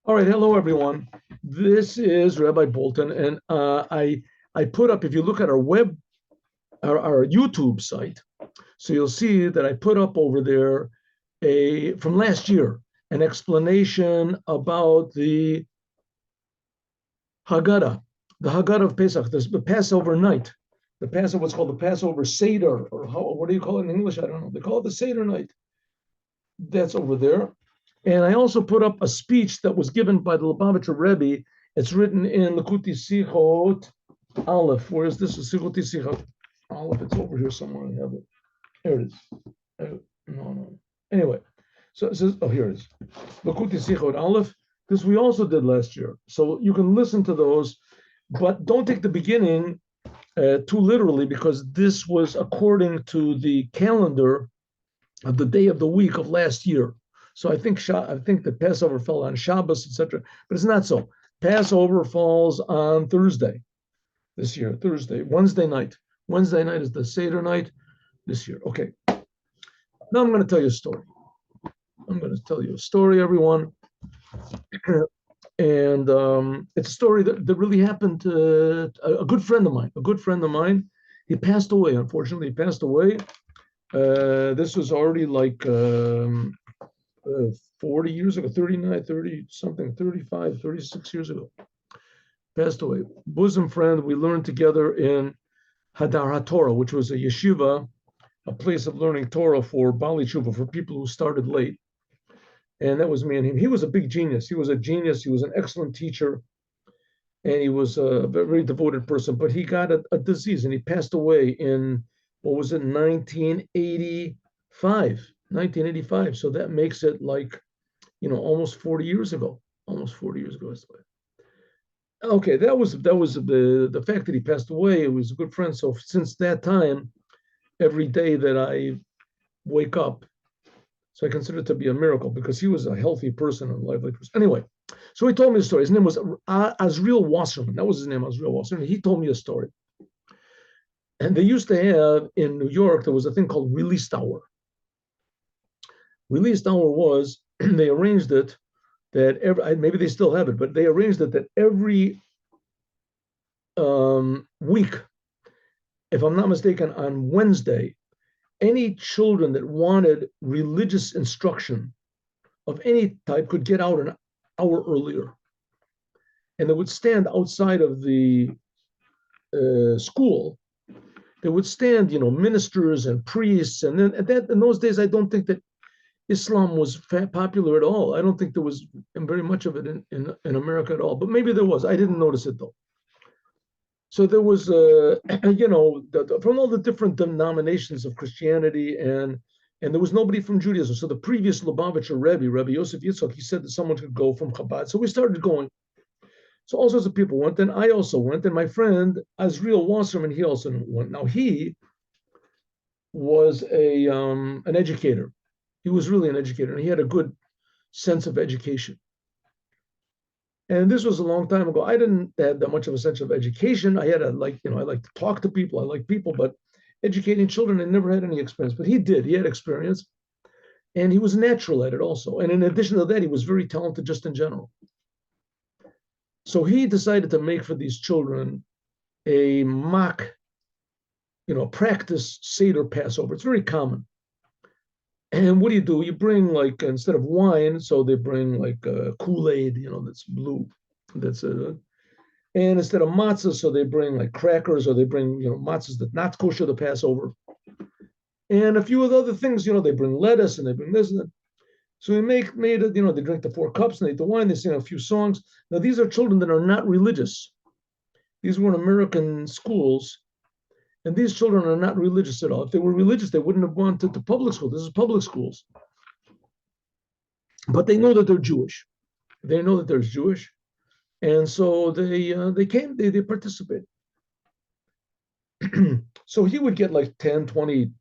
All right, hello everyone. This is Rabbi Bolton, and I put up. If you look at our YouTube site, so you'll see that I put up over there a from last year an explanation about Haggadah, the Haggadah of Pesach, the Passover night, the Passover. What's called the Passover Seder, or what do you call it in English? I don't know. They call it the Seder night. That's over there. And I also put up a speech that was given by the Lubavitcher Rebbe. It's written in Likkutei Sichot Aleph. Where is this? Likkutei Sichot Aleph. It's over here somewhere. I have it. Here it is. No. Anyway, so it says, oh, here it is. Likkutei Sichot Aleph. This we also did last year. So you can listen to those, but don't take the beginning too literally, because this was according to the calendar of the day of the week of last year. So I think the Passover fell on Shabbos, etc. But it's not so. Passover falls on Thursday this year. Wednesday night. Wednesday night is the Seder night this year. Okay. Now I'm going to tell you a story. Everyone. And it's a story that really happened to a good friend of mine. He passed away, unfortunately. He passed away. This was already like 40 years ago, 39, 30 something, 35, 36 years ago. Passed away. Bosom friend, we learned together in Hadar HaTorah, which was a yeshiva, a place of learning Torah for Bali Tshuva, for people who started late. And that was me and him. He was a big genius. He was a genius. He was an excellent teacher. And he was a very devoted person. But he got a disease and he passed away in, what was it, 1985. 1985. So that makes it like, almost 40 years ago. Okay, that was the fact that he passed away. It was a good friend. So since that time, every day that I wake up, so I consider it to be a miracle, because he was a healthy person and a lively person. Anyway, so he told me a story. His name was Azriel Wasserman. That was his name, Azriel Wasserman. He told me a story. And they used to have in New York, there was a thing called Release Hour. Release Hour was, they arranged it that maybe they still have it, but they arranged it that every week, if I'm not mistaken, on Wednesday, any children that wanted religious instruction of any type could get out an hour earlier. And they would stand outside of the school. They would stand, ministers and priests. And then in those days, I don't think that Islam was popular at all. I don't think there was very much of it in America at all. But maybe there was. I didn't notice it, though. So there was, from all the different denominations of Christianity, and there was nobody from Judaism. So the previous Lubavitcher Rebbe, Rabbi Yosef Yitzchak, he said that someone could go from Chabad. So we started going. So all sorts of people went, and I also went, and my friend Azriel Wasserman, he also went. Now he was an educator. He was really an educator, and he had a good sense of education. And this was a long time ago. I didn't have that much of a sense of education. I like to talk to people. I like people, but educating children, I never had any experience. But he did. He had experience. And he was natural at it also. And in addition to that, he was very talented just in general. So he decided to make for these children a mock, practice Seder Passover. It's very common. And what do? You bring, like, instead of wine, so they bring like Kool-Aid, that's blue. And instead of matzah, so they bring like crackers, or they bring, matzahs that not kosher to Passover. And a few of the other things, they bring lettuce and they bring this and that. So we made it, they drink the 4 cups and they eat the wine, they sing a few songs. Now, these are children that are not religious. These were in American schools. And these children are not religious at all. If they were religious, they wouldn't have gone to public school. This is public schools. But they know that they're Jewish. They know that they're Jewish. And so they came, they participated. So he would get like 10, 20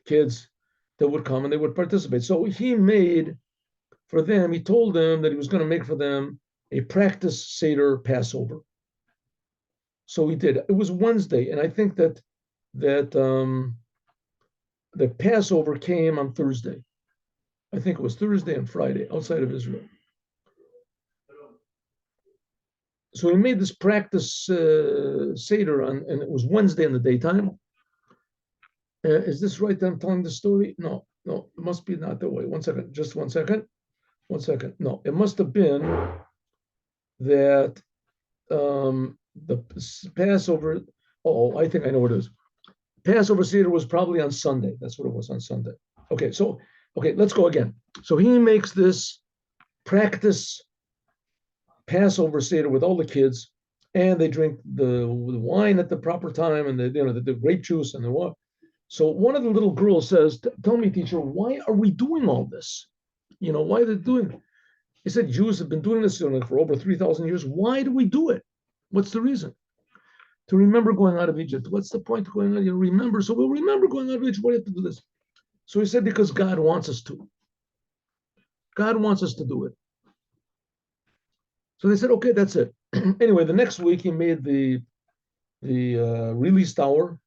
kids that would come and they would participate. So he made for them, he told them that he was going to make for them a practice Seder Passover. So he did. It was Wednesday. And I think that the Passover came on Thursday. I think it was Thursday and Friday outside of Israel. So we made this practice Seder and it was Wednesday in the daytime. Is this right that I'm telling the story? No, no, it must be not that way. One second, just 1 second. 1 second. No, it must have been that the Passover. Oh, I think I know what it is. Passover Seder was probably on Sunday. That's what it was on Sunday. Okay, so okay, let's go again. So he makes this practice Passover Seder with all the kids, and they drink the wine at the proper time, and the grape juice and the what. So one of the little girls says, "Tell me, teacher, why are we doing all this? Why are they doing it?" He said, "Jews have been doing this for over 3,000 years. Why do we do it? What's the reason? To remember going out of Egypt. What's the point of going out? You remember. So we'll remember going out of Egypt. Why do you have to do this?" So he said, "Because God wants us to. God wants us to do it." So they said, "Okay, that's it." Anyway, the next week he made the released hour.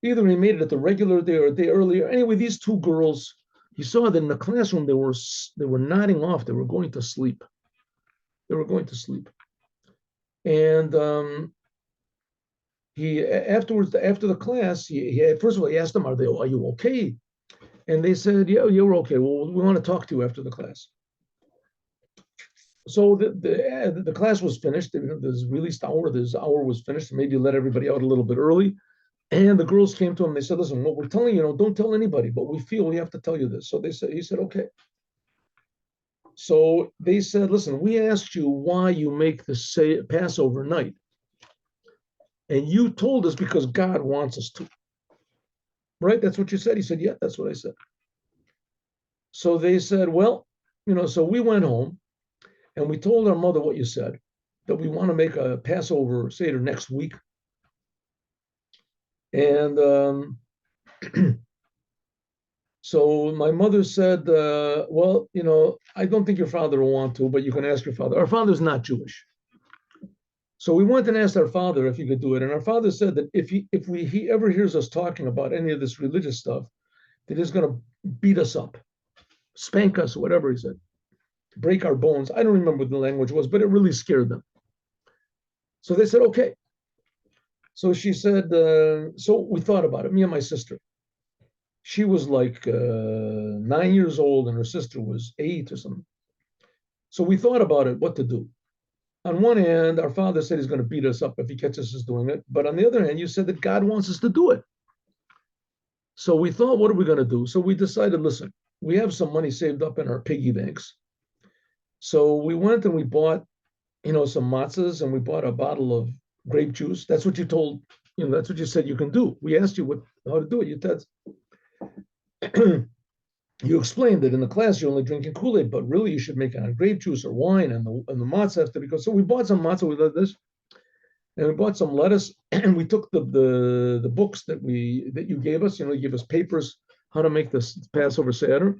Either he made it at the regular day or a day earlier. Anyway, these two girls, he saw that in the classroom they were nodding off. They were going to sleep. They were going to sleep. And he afterwards, after the class, he first of all he asked them, "Are you okay?" And they said, "Yeah, you're okay. Well, we want to talk to you after the class." So the class was finished. This released hour, this hour was finished. Maybe let everybody out a little bit early. And the girls came to him. They said, "Listen, what we're telling you, don't tell anybody, but we feel we have to tell you this." So he said, "Okay." So they said, "Listen, we asked you why you make the Passover night, and you told us because God wants us to. Right? That's what you said." He said, "Yeah, that's what I said." So they said, "Well, so we went home and we told our mother what you said, that we want to make a Passover Seder next week." And so my mother said, "Well, I don't think your father will want to, but you can ask your father." Our father's not Jewish. So we went and asked our father if he could do it. And our father said that if he ever hears us talking about any of this religious stuff, that he's going to beat us up, spank us, whatever he said, break our bones. I don't remember what the language was, but it really scared them. So they said, "Okay." So she said, so we thought about it, me and my sister. She was like 9 years old and her sister was 8 or something. So we thought about it, what to do. On one hand, our father said he's going to beat us up if he catches us doing it. But on the other hand, you said that God wants us to do it. So we thought, what are we going to do? So we decided, listen, we have some money saved up in our piggy banks. So we went and we bought, some matzahs and we bought a bottle of grape juice. That's what you told, that's what you said you can do. We asked you how to do it. You said, you explained that in the class you're only drinking Kool-Aid, but really you should make it on grape juice or wine and the matzah have to be. So we bought some matzah, we did this, and we bought some lettuce, and we took the books that you gave us. You gave us papers how to make this Passover Seder,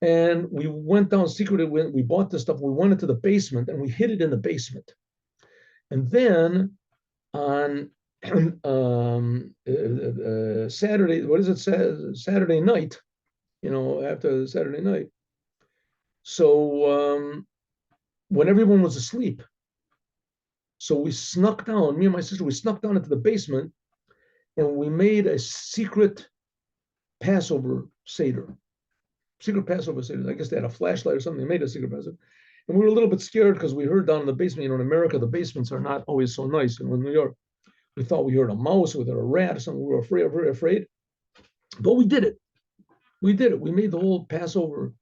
and we went down secretly. We bought this stuff. We went into the basement and we hid it in the basement, and then on Saturday, what is it? Saturday night, after Saturday night. So when everyone was asleep, so we snuck down, me and my sister, we snuck down into the basement and we made a secret Passover Seder. Secret Passover Seder. I guess they had a flashlight or something. They made a secret Passover. And we were a little bit scared because we heard down in the basement, in America, the basements are not always so nice. And in New York, we thought we heard a mouse or a rat or something. We were afraid, very afraid. But we did it. We did it. We made the whole Passover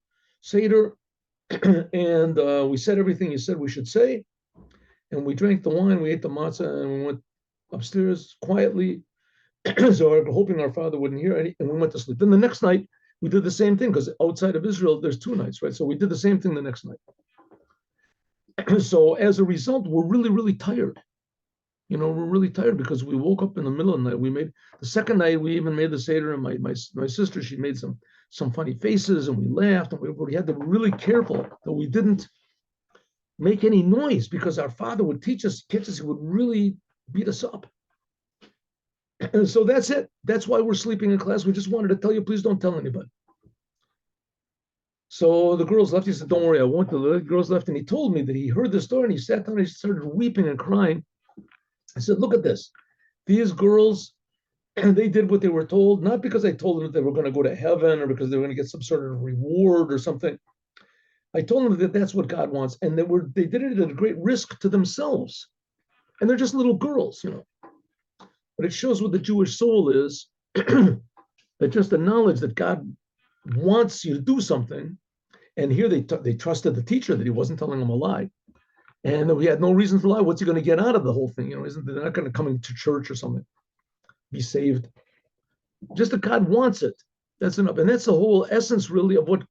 Seder and we said everything you said we should say. And we drank the wine, we ate the matzah, and we went upstairs quietly. So we're hoping our father wouldn't hear any, and we went to sleep. Then the next night, we did the same thing because outside of Israel, there's 2 nights, right? So we did the same thing the next night. So as a result, we're really, really tired. We're really tired because we woke up in the middle of the night. We made the second night, we even made the Seder, and my sister, she made some funny faces, and we laughed, and we had to be really careful that we didn't make any noise because our father would catch us, he would really beat us up. And so that's it. That's why we're sleeping in class. We just wanted to tell you, please don't tell anybody. So the girls left. He said, "Don't worry, I won't." The girls left, and he told me that he heard the story and he sat down and he started weeping and crying. I said, "Look at this. These girls, and they did what they were told, not because I told them that they were going to go to heaven or because they were going to get some sort of reward or something. I told them that that's what God wants, and they did it at a great risk to themselves. And they're just little girls, you know. But it shows what the Jewish soul is, that just the knowledge that God wants you to do something. And here they trusted the teacher that he wasn't telling them a lie, and that we had no reason to lie. What's he going to get out of the whole thing? You know, isn't they're not going to come into church or something, be saved? Just that God wants it. That's enough, and that's the whole essence, really, of what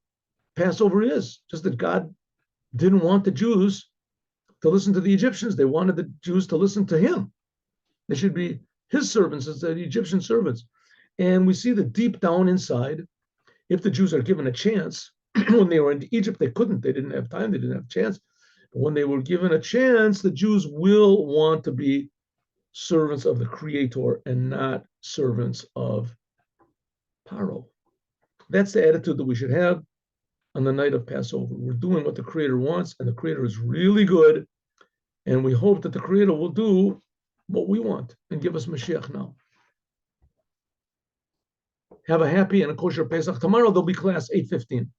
Passover is. Just that God didn't want the Jews to listen to the Egyptians. They wanted the Jews to listen to him. They should be his servants instead of the Egyptian servants. And we see that deep down inside, if the Jews are given a chance, when they were in Egypt, they couldn't. They didn't have time. They didn't have a chance. But when they were given a chance, the Jews will want to be servants of the Creator and not servants of Paro. That's the attitude that we should have on the night of Passover. We're doing what the Creator wants, and the Creator is really good. And we hope that the Creator will do what we want and give us Mashiach now. Have a happy and a kosher Pesach. Tomorrow there'll be class 8:15.